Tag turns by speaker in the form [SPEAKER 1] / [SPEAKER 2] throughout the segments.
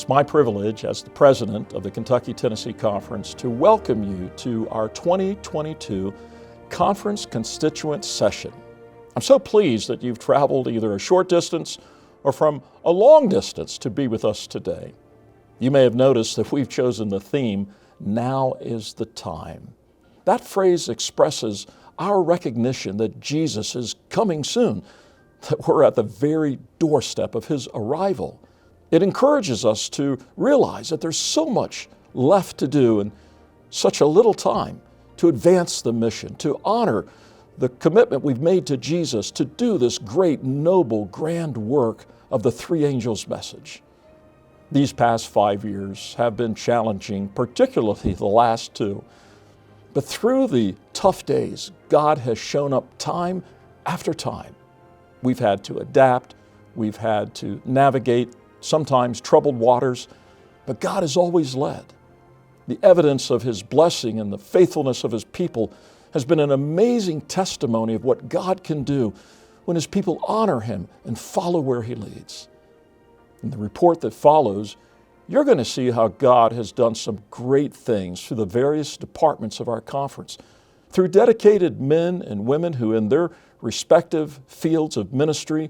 [SPEAKER 1] It's my privilege as the president of the Kentucky-Tennessee Conference to welcome you to our 2022 Conference Constituent Session. I'm so pleased that you've traveled either a short distance or from a long distance to be with us today. You may have noticed that we've chosen the theme, "Now is the time." That phrase expresses our recognition that Jesus is coming soon, that we're at the very doorstep of His arrival. It encourages us to realize that there's so much left to do in such a little time to advance the mission, to honor the commitment we've made to Jesus to do this great, noble, grand work of the three angels' message. These past 5 years have been challenging, particularly the last two. But through the tough days, God has shown up time after time. We've had to adapt, we've had to navigate sometimes troubled waters, but God has always led. The evidence of His blessing and the faithfulness of His people has been an amazing testimony of what God can do when His people honor Him and follow where He leads. In the report that follows, you're going to see how God has done some great things through the various departments of our conference, through dedicated men and women who in their respective fields of ministry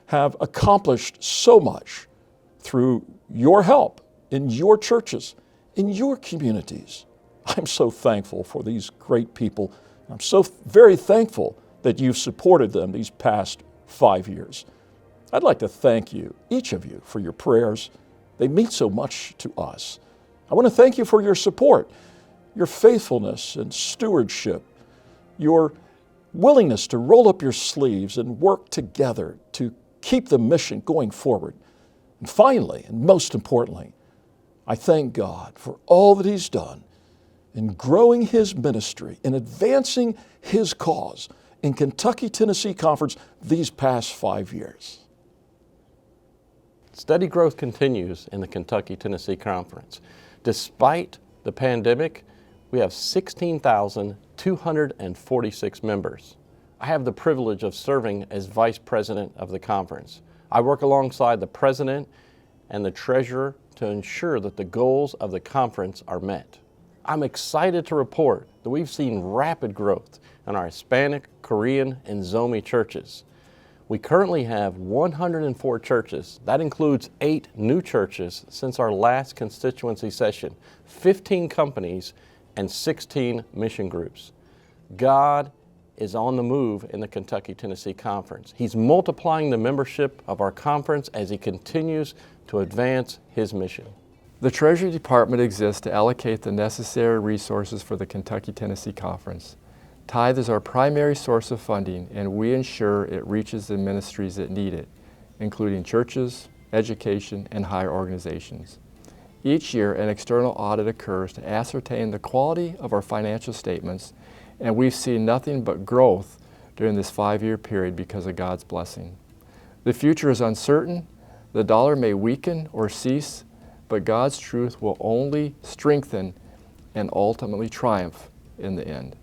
[SPEAKER 1] have accomplished so much through your help in your churches, in your communities. I'm so thankful for these great people. I'm so very thankful that you've supported them these past 5 years. I'd like to thank you, each of you, for your prayers. They mean so much to us. I want to thank you for your support, your faithfulness and stewardship, your willingness to roll up your sleeves and work together to keep the mission going forward. And finally, and most importantly, I thank God for all that He's done in growing His ministry, in advancing His cause in Kentucky-Tennessee Conference these past 5 years.
[SPEAKER 2] Steady growth continues in the Kentucky-Tennessee Conference. Despite the pandemic, we have 16,246 members. I have the privilege of serving as Vice President of the conference. I work alongside the President and the Treasurer to ensure that the goals of the conference are met. I'm excited to report that we've seen rapid growth in our Hispanic, Korean, and Zomi churches. We currently have 104 churches. That includes 8 new churches since our last constituency session, 15 companies, and 16 mission groups. God is on the move in the Kentucky-Tennessee Conference. He's multiplying the membership of our conference as He continues to advance His mission.
[SPEAKER 3] The Treasury Department exists to allocate the necessary resources for the Kentucky-Tennessee Conference. Tithe is our primary source of funding, and we ensure it reaches the ministries that need it, including churches, education, and higher organizations. Each year, an external audit occurs to ascertain the quality of our financial statements, and we've seen nothing but growth during this 5-year period because of God's blessing. The future is uncertain, the dollar may weaken or cease, but God's truth will only strengthen and ultimately triumph in the end.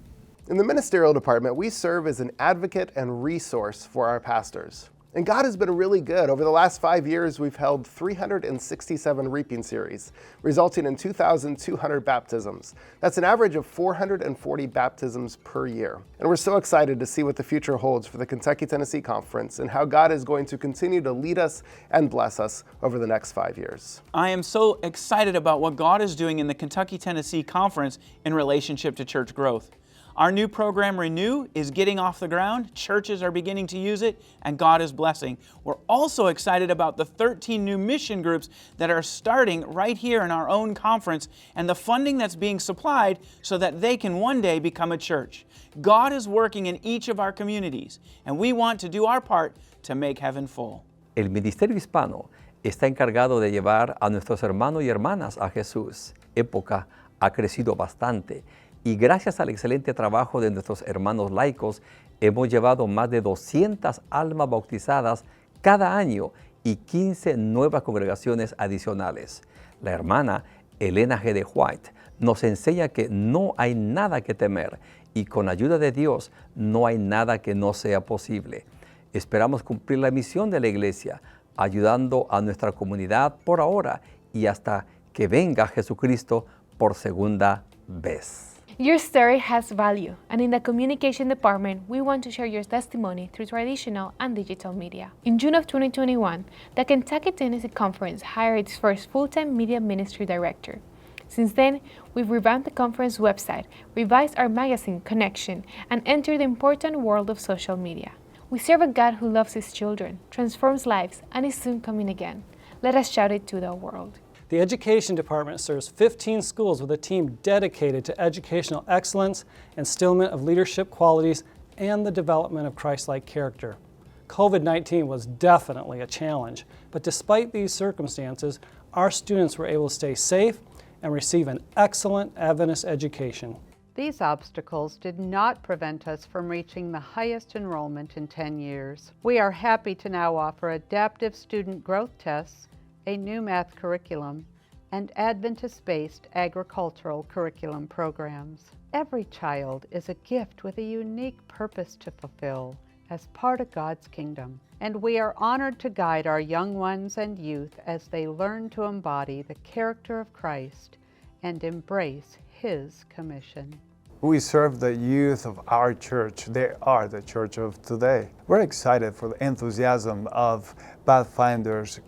[SPEAKER 4] In the ministerial department, we serve as an advocate and resource for our pastors. And God has been really good. Over the last 5 years, we've held 367 reaping series, resulting in 2,200 baptisms. That's an average of 440 baptisms per year. And we're so excited to see what the future holds for the Kentucky-Tennessee Conference and how God is going to continue to lead us and bless us over the next 5 years.
[SPEAKER 5] I am so excited about what God is doing in the Kentucky-Tennessee Conference in relationship to church growth. Our new program, Renew, is getting off the ground. Churches are beginning to use it, and God is blessing. We're also excited about the 13 new mission groups that are starting right here in our own conference and the funding that's being supplied so that they can one day become a church. God is working in each of our communities, and we want to do our part to make heaven full.
[SPEAKER 6] El Ministerio Hispano está encargado de llevar a nuestros hermanos y hermanas a Jesús. Época ha crecido bastante. Y gracias al excelente trabajo de nuestros hermanos laicos, hemos llevado más de 200 almas bautizadas cada año y 15 nuevas congregaciones adicionales. La hermana Elena G. de White nos enseña que no hay nada que temer y con ayuda de Dios no hay nada que no sea posible. Esperamos cumplir la misión de la iglesia, ayudando a nuestra comunidad por ahora y hasta que venga Jesucristo por segunda vez.
[SPEAKER 7] Your story has value, and in the communication department, we want to share your testimony through traditional and digital media. In June of 2021, the Kentucky Tennessee Conference hired its first full-time media ministry director. Since then, we've revamped the conference website, revised our magazine Connection, and entered the important world of social media. We serve a God who loves His children, transforms lives, and is soon coming again. Let us shout it to the world.
[SPEAKER 8] The Education Department serves 15 schools with a team dedicated to educational excellence, instillment of leadership qualities, and the development of Christ-like character. COVID-19 was definitely a challenge, but despite these circumstances, our students were able to stay safe and receive an excellent Adventist education.
[SPEAKER 9] These obstacles did not prevent us from reaching the highest enrollment in 10 years. We are happy to now offer adaptive student growth tests, a new math curriculum, and Adventist-based agricultural curriculum programs. Every child is a gift with a unique purpose to fulfill as part of God's kingdom, and we are honored to guide our young ones and youth as they learn to embody the character of Christ and embrace His commission.
[SPEAKER 10] We serve the youth of our church. They are the church of today. We're excited for the enthusiasm of Pathfinders,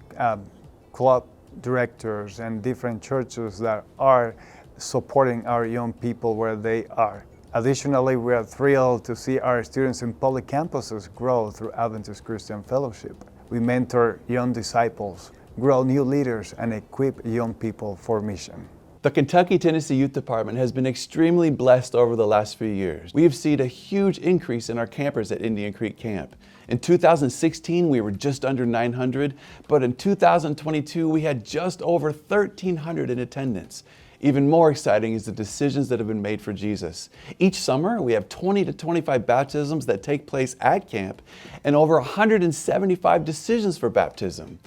[SPEAKER 10] club directors, and different churches that are supporting our young people where they are. Additionally, we are thrilled to see our students in public campuses grow through Adventist Christian Fellowship. We mentor young disciples, grow new leaders, and equip young people for mission.
[SPEAKER 11] The Kentucky Tennessee Youth Department has been extremely blessed over the last few years. We have seen a huge increase in our campers at Indian Creek Camp. In 2016, we were just under 900, but in 2022, we had just over 1,300 in attendance. Even more exciting is the decisions that have been made for Jesus. Each summer, we have 20 to 25 baptisms that take place at camp and over 175 decisions for baptism.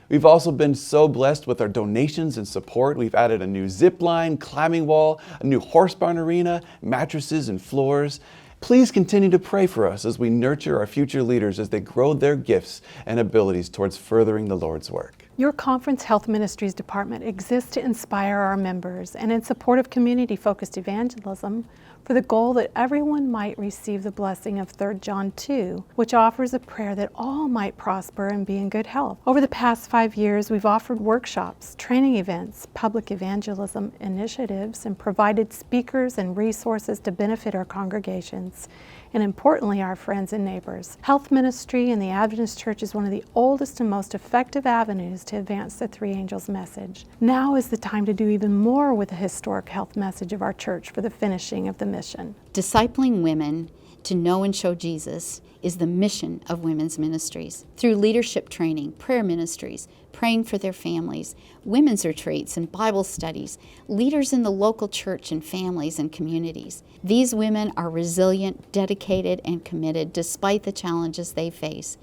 [SPEAKER 11] We've also been so blessed with our donations and support. We've added a new zip line, climbing wall, a new horse barn arena, mattresses and floors. Please continue to pray for us as we nurture our future leaders as they grow their gifts and abilities towards furthering the Lord's work.
[SPEAKER 12] Your Conference Health Ministries Department exists to inspire our members and in support of community-focused evangelism for the goal that everyone might receive the blessing of 3 John 2, which offers a prayer that all might prosper and be in good health. Over the past 5 years, we've offered workshops, training events, public evangelism initiatives, and provided speakers and resources to benefit our congregations, and importantly, our friends and neighbors. Health ministry in the Adventist Church is one of the oldest and most effective avenues to advance the Three Angels message. Now is the time to do even more with the historic health message of our church for the finishing of the mission.
[SPEAKER 13] Discipling women to know and show Jesus is the mission of women's ministries. Through leadership training, prayer ministries, praying for their families, women's retreats and Bible studies, leaders in the local church and families and communities. These women are resilient, dedicated, and committed despite the challenges they face,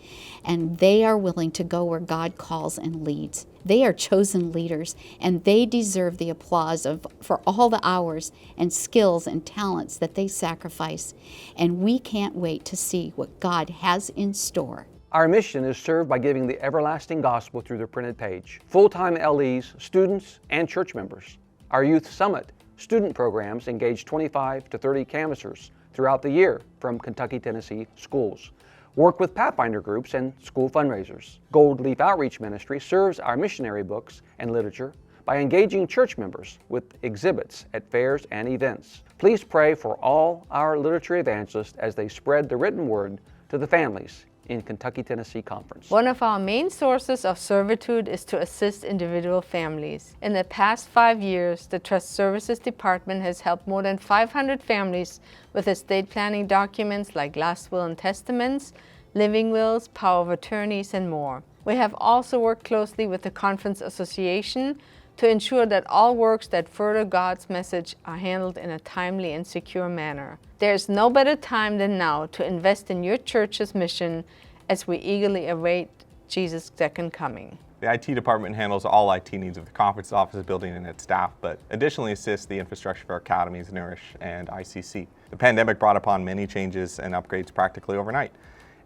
[SPEAKER 13] and they are willing to go where God calls and leads. They are chosen leaders, and they deserve the applause for all the hours and skills and talents that they sacrifice, and we can't wait to see what God has in store.
[SPEAKER 14] Our mission is served by giving the everlasting gospel through the printed page. Full-time LEs, students, and church members. Our Youth Summit student programs engage 25 to 30 canvassers throughout the year from Kentucky, Tennessee schools. Work with Pathfinder groups and school fundraisers. Gold Leaf Outreach Ministry serves our missionary books and literature by engaging church members with exhibits at fairs and events. Please pray for all our literature evangelists as they spread the written word to the families in Kentucky Tennessee Conference.
[SPEAKER 15] One of our main sources of servitude is to assist individual families. In the past 5 years, the Trust Services Department has helped more than 500 families with estate planning documents like last will and testaments, living wills, power of attorneys, and more. We have also worked closely with the Conference Association to ensure that all works that further God's message are handled in a timely and secure manner. There is no better time than now to invest in your church's mission as we eagerly await Jesus' second coming.
[SPEAKER 16] The IT department handles all IT needs of the conference office building and its staff, but additionally assists the infrastructure for our academies, Nourish, and ICC. The pandemic brought upon many changes and upgrades practically overnight.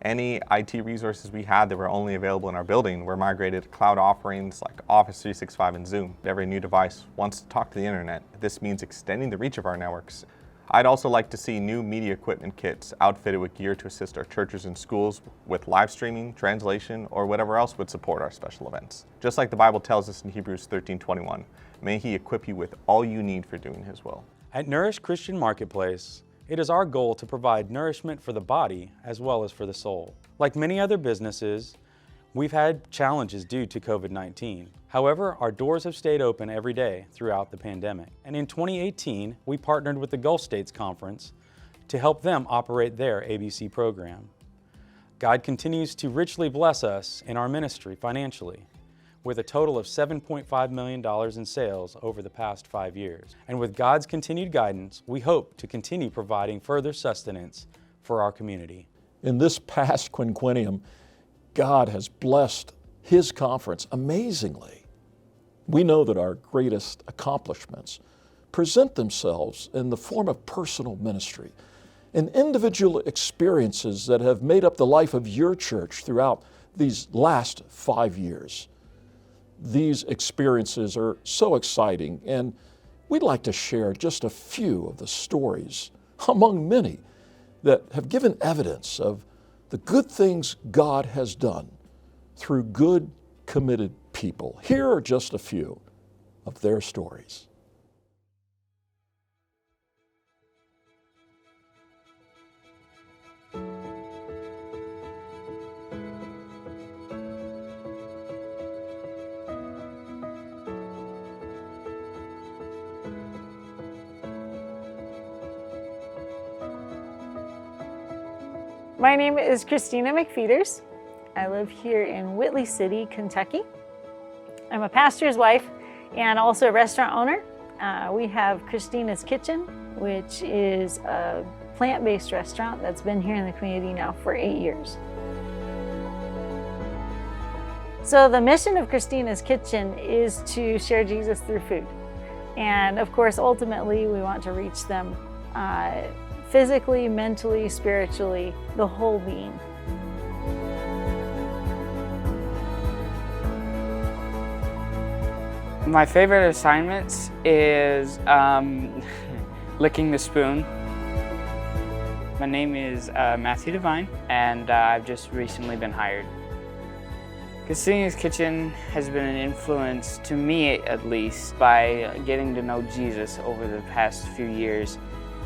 [SPEAKER 16] Any IT resources we had that were only available in our building were migrated to cloud offerings like Office 365 and Zoom. Every new device wants to talk to the internet. This means extending the reach of our networks. I'd also like to see new media equipment kits outfitted with gear to assist our churches and schools with live streaming, translation, or whatever else would support our special events. Just like the Bible tells us in Hebrews 13:21, may He equip you with all you need for doing His will.
[SPEAKER 17] At Nourish Christian Marketplace, it is our goal to provide nourishment for the body as well as for the soul. Like many other businesses, we've had challenges due to COVID-19. However, our doors have stayed open every day throughout the pandemic. And in 2018, we partnered with the Gulf States Conference to help them operate their ABC program. God continues to richly bless us in our ministry financially, with a total of $7.5 million in sales over the past 5 years. And with God's continued guidance, we hope to continue providing further sustenance for our community.
[SPEAKER 1] In this past quinquennium, God has blessed His conference amazingly. We know that our greatest accomplishments present themselves in the form of personal ministry and individual experiences that have made up the life of your church throughout these last 5 years. These experiences are so exciting, and we'd like to share just a few of the stories among many that have given evidence of the good things God has done through good, committed people. Here are just a few of their stories.
[SPEAKER 18] My name is Christina McFeeters. I live here in Whitley City, Kentucky. I'm a pastor's wife and also a restaurant owner. We have Christina's Kitchen, which is a plant-based restaurant that's been here in the community now for 8 years. So the mission of Christina's Kitchen is to share Jesus through food. And of course, ultimately, we want to reach them physically, mentally, spiritually, the whole being.
[SPEAKER 19] My favorite assignments is licking the spoon. My name is Matthew Devine, and I've just recently been hired. Christina's Kitchen has been an influence to me, at least, by getting to know Jesus over the past few years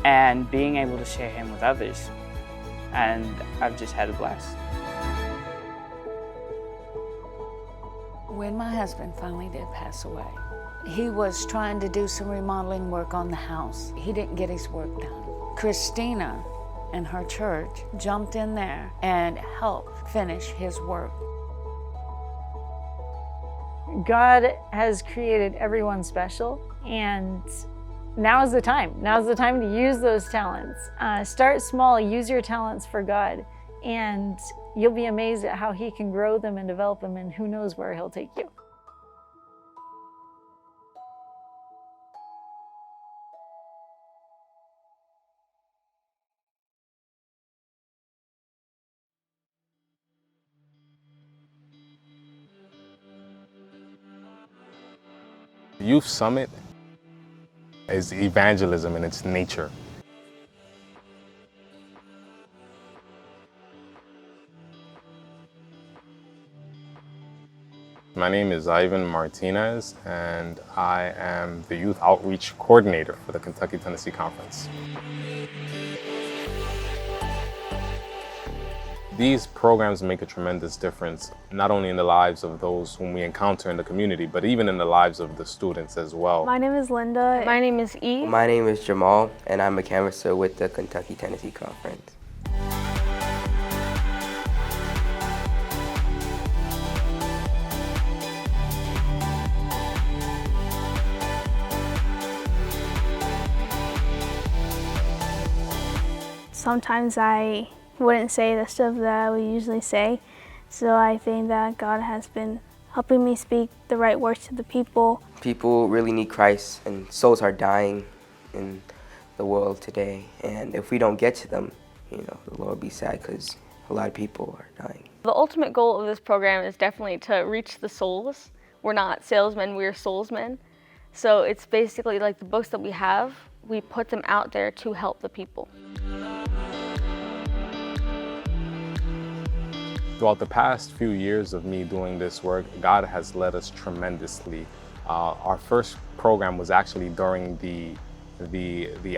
[SPEAKER 19] and being able to share Him with others. And I've just had a blast.
[SPEAKER 20] When my husband finally did pass away, he was trying to do some remodeling work on the house. He didn't get his work done. Christina and her church jumped in there and helped finish his work.
[SPEAKER 18] God has created everyone special, and now is the time. Now is the time to use those talents. Start small, use your talents for God, and you'll be amazed at how He can grow them and develop them, and who knows where He'll take you.
[SPEAKER 21] Youth Summit is evangelism in its nature. My name is Ivan Martinez, and I am the Youth Outreach Coordinator for the Kentucky-Tennessee Conference. These programs make a tremendous difference, not only in the lives of those whom we encounter in the community, but even in the lives of the students as well.
[SPEAKER 22] My name is Linda.
[SPEAKER 23] My name is E.
[SPEAKER 24] My name is Jamal, and I'm a canvasser with the Kentucky-Tennessee Conference.
[SPEAKER 22] Sometimes I wouldn't say the stuff that I would usually say, so I think that God has been helping me speak the right words to the people.
[SPEAKER 24] People really need Christ, and souls are dying in the world today, and if we don't get to them, the Lord will be sad because a lot of people are dying.
[SPEAKER 2] The ultimate goal of this program is definitely to reach the souls. We're not salesmen, we're soulsmen. So it's basically like the books that we have, we put them out there to help the people.
[SPEAKER 21] Throughout the past few years of me doing this work, God has led us tremendously. Our first program was actually during the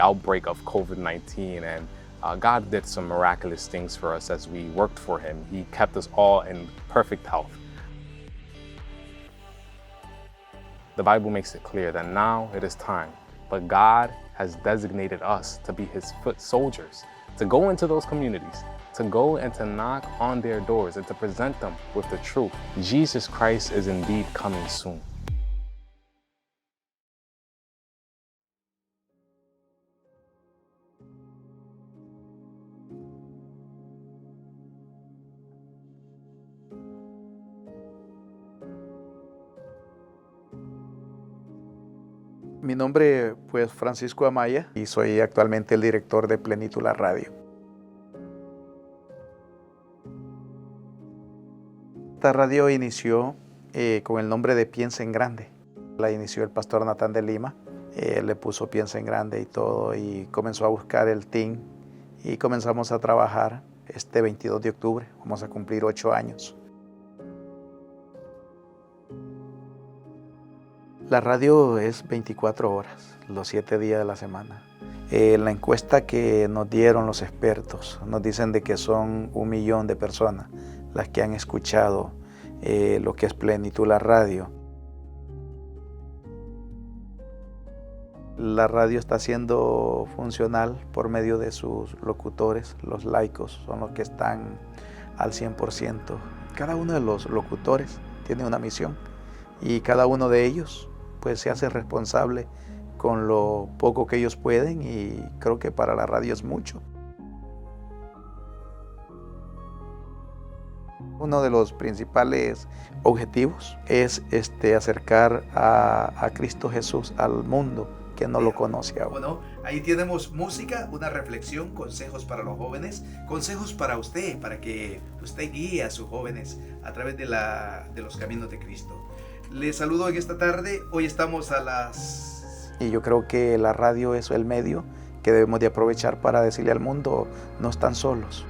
[SPEAKER 21] outbreak of COVID-19, and God did some miraculous things for us as we worked for Him. He kept us all in perfect health. The Bible makes it clear that now it is time, but God has designated us to be His foot soldiers, to go into those communities, to go and to knock on their doors and to present them with the truth. Jesus Christ is indeed coming soon.
[SPEAKER 3] Mi nombre pues Francisco Amaya y soy actualmente el director de Plenitud la Radio. Esta radio inició con el nombre de Piensa en Grande. La inició el pastor Natán de Lima. Le puso Piensa en Grande y todo y comenzó a buscar el team y comenzamos a trabajar este 22 de octubre. Vamos a cumplir 8 años. La radio es 24 horas, los 7 días de la semana. La encuesta que nos dieron los expertos nos dicen de que son 1 millón de personas las que han escuchado lo que es Plenitud la Radio. La radio está siendo funcional por medio de sus locutores, los laicos son los que están al 100%. Cada uno de los locutores tiene una misión y cada uno de ellos pues se hace responsable con lo poco que ellos pueden y creo que para la radio es mucho. Uno de los principales objetivos es acercar a Cristo Jesús al mundo que no lo conoce aún.
[SPEAKER 4] Bueno, ahí tenemos música, una reflexión, consejos para los jóvenes, consejos para usted, para que usted guíe a sus jóvenes a través de los caminos de Cristo. Les saludo en esta tarde, hoy estamos a las...
[SPEAKER 3] Y yo creo que la radio es el medio que debemos de aprovechar para decirle al mundo, no están solos.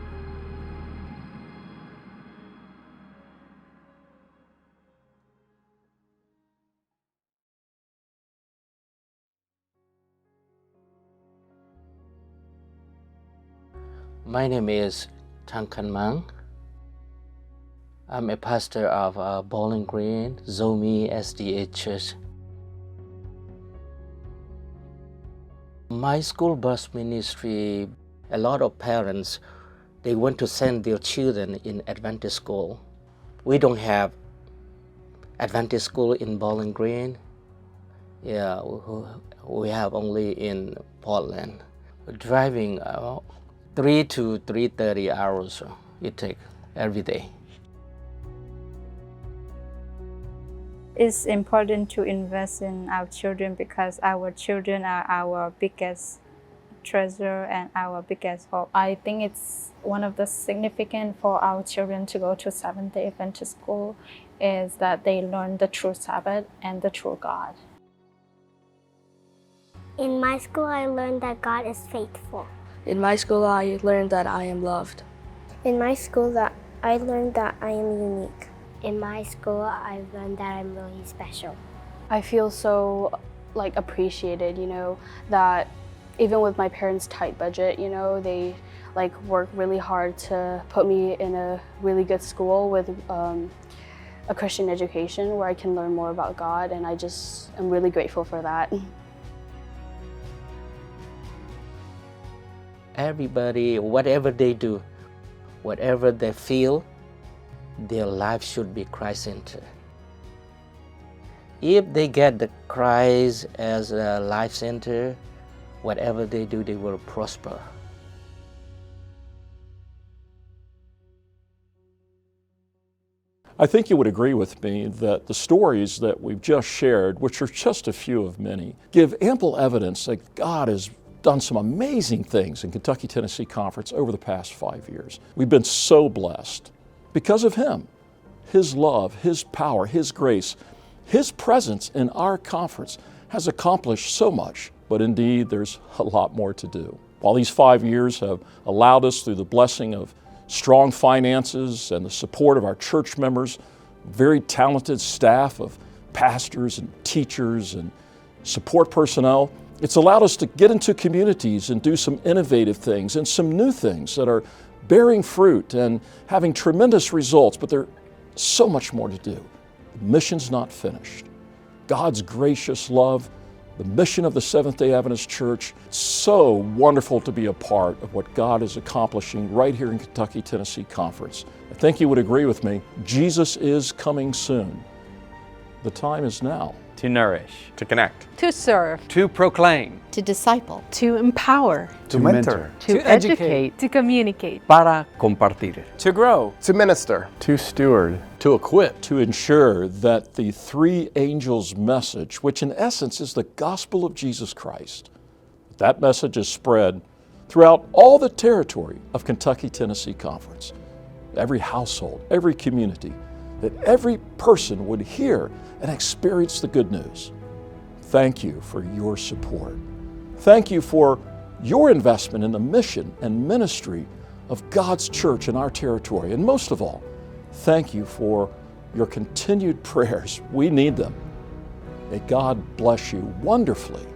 [SPEAKER 23] My name is Tangkan Mang. I'm a pastor of Bowling Green, Zomi SDA Church. My school bus ministry, a lot of parents, they want to send their children in Adventist school. We don't have Adventist school in Bowling Green. Yeah, we have only in Portland. Driving 3 to 3:30 hours it takes every day.
[SPEAKER 25] It's important to invest in our children because our children are our biggest treasure and our biggest hope. I think it's one of the significant for our children to go to Seventh-day Adventist school is that they learn the true Sabbath and the true God.
[SPEAKER 26] In my school, I learned that God is faithful.
[SPEAKER 27] In my school, I learned that I am loved.
[SPEAKER 26] In my school, I learned that I am unique. In my school, I learned that I'm really special.
[SPEAKER 28] I feel so appreciated, that even with my parents' tight budget, they work really hard to put me in a really good school with a Christian education where I can learn more about God, and I just am really grateful for that.
[SPEAKER 23] Everybody, whatever they do, whatever they feel, their life should be Christ-centered. If they get the Christ as a life center, whatever they do, they will prosper.
[SPEAKER 1] I think you would agree with me that the stories that we've just shared, which are just a few of many, give ample evidence that God is done some amazing things in Kentucky Tennessee Conference over the past 5 years. We've been so blessed because of him, his love, his power, his grace, his presence in our conference has accomplished so much, but indeed there's a lot more to do. While these 5 years have allowed us, through the blessing of strong finances and the support of our church members, very talented staff of pastors and teachers and support personnel, it's allowed us to get into communities and do some innovative things and some new things that are bearing fruit and having tremendous results, but there's so much more to do. The mission's not finished. God's gracious love, the mission of the Seventh-day Adventist Church, so wonderful to be a part of what God is accomplishing right here in Kentucky Tennessee Conference. I think you would agree with me, Jesus is coming soon. The time is now.
[SPEAKER 17] To nourish.
[SPEAKER 16] To connect.
[SPEAKER 15] To serve.
[SPEAKER 14] To proclaim.
[SPEAKER 13] To disciple.
[SPEAKER 5] To empower.
[SPEAKER 14] To mentor.
[SPEAKER 5] To educate. To communicate.
[SPEAKER 14] Para compartir.
[SPEAKER 17] To grow.
[SPEAKER 21] To minister.
[SPEAKER 6] To steward.
[SPEAKER 14] To equip.
[SPEAKER 1] To ensure that the three angels' message, which in essence is the gospel of Jesus Christ, that message is spread throughout all the territory of Kentucky Tennessee Conference. Every household, every community, that every person would hear and experience the good news. Thank you for your support. Thank you for your investment in the mission and ministry of God's church in our territory. And most of all, thank you for your continued prayers. We need them. May God bless you wonderfully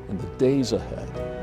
[SPEAKER 1] in the days ahead.